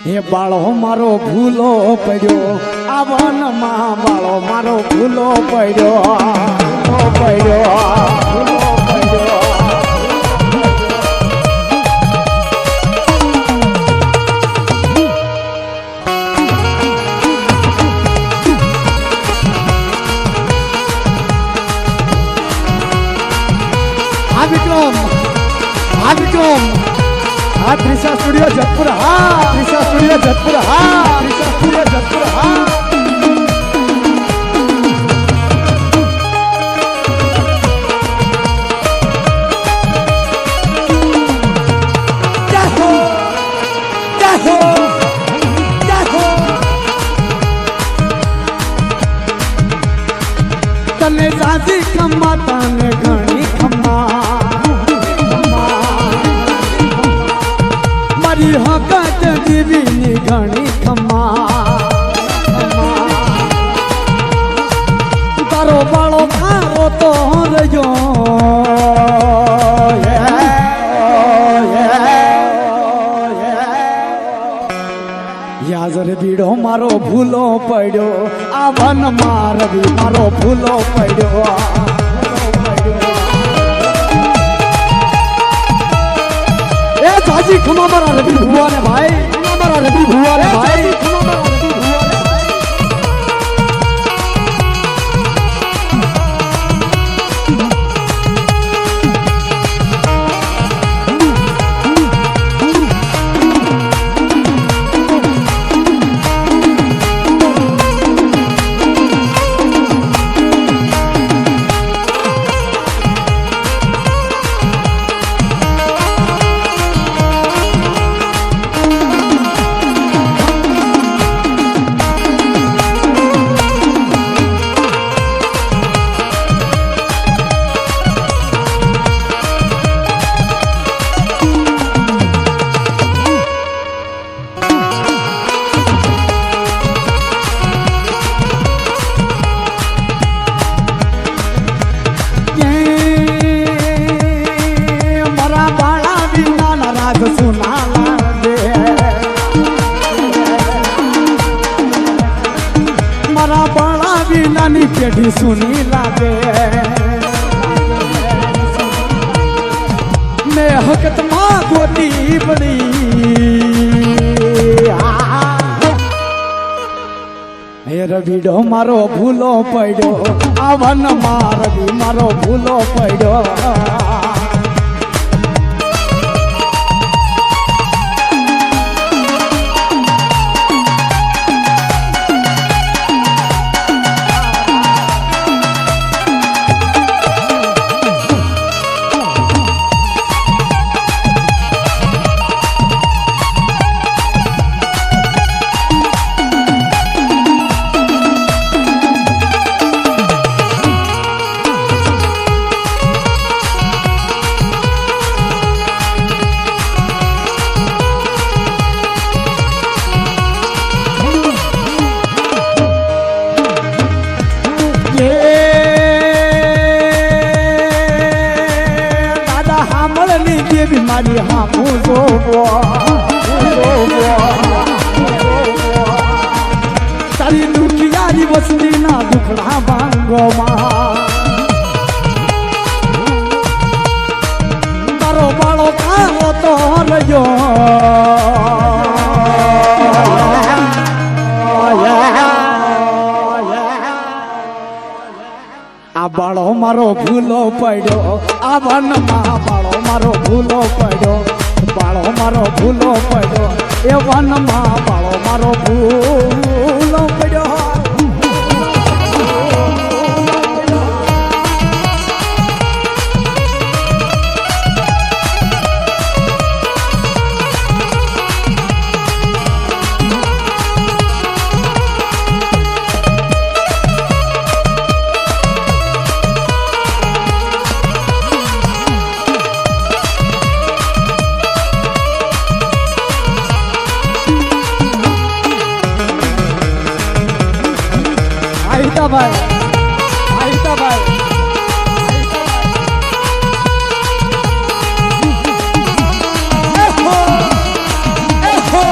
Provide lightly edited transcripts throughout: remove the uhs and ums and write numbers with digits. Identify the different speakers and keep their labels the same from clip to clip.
Speaker 1: હે બાળો મારો ભૂલો પડ્યો આ વનમાં બાળો મારો ભૂલો પડ્યો हाँ त्रिशा स्टूडियो जयपुर हाँ त्रिशा स्टूडियो जयपुर हाँ त्रिशा स्टूडियो जयपुर हाँ तने राजी खम्मा तने घणी खम्मा मारी हकत दीवीनी घणी खम्मा तारो बाळो खारो तो रयो याजर बीड़ो मारो भूलो पड़ो आ वन मारवी मारो भूलो पड़ो ए जाजी खमा मारा रवि भुआ ने भाई खमा मारा रवि भुआ ने भाई खमा मारा रवि भुआ ने मारा बड़ा भी नानी पेढ़ी सुनी लागे मैं हकत माँ गोती बड़ी हे रविडो मारो भूलो पड़ो आवन मारवी मारो भूलो पड़ो बीमारी हाँ भूलो तारी दुखियारी वसती ना दुखड़ा बांगो तारो बाळो खारो तो रयो आ बाळो मारो भूलो पड़ो आ वन मा बाळो मारो भूलो पड़ो बाळो मारो भूलो पड़ो ए वन मा बाळो मारो भूलो पड़ो भाई आहिता भाई एहो एहो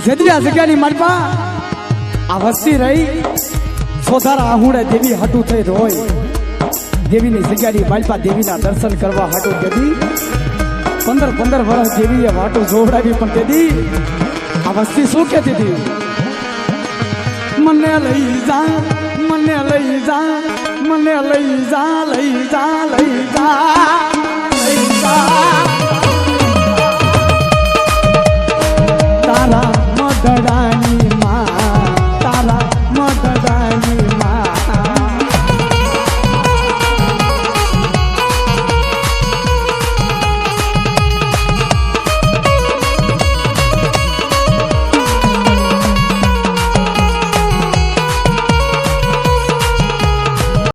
Speaker 1: જેથી આ જગ્યાની માલપા આ વસ્તી રહી સોધારા આહુડે દેવી હાટું થઈ રોય દેવીની જગ્યાની માલપા દેવીના દર્શન કરવા હાટું કેદી 15 વર્ષ દેવીએ વાટું જોવડાવી પણ તેદી આ વસ્તી શું કહેતી હતી મને લઈ જા મને લઈ જા મને લઈ જા લઈ જા લઈ જા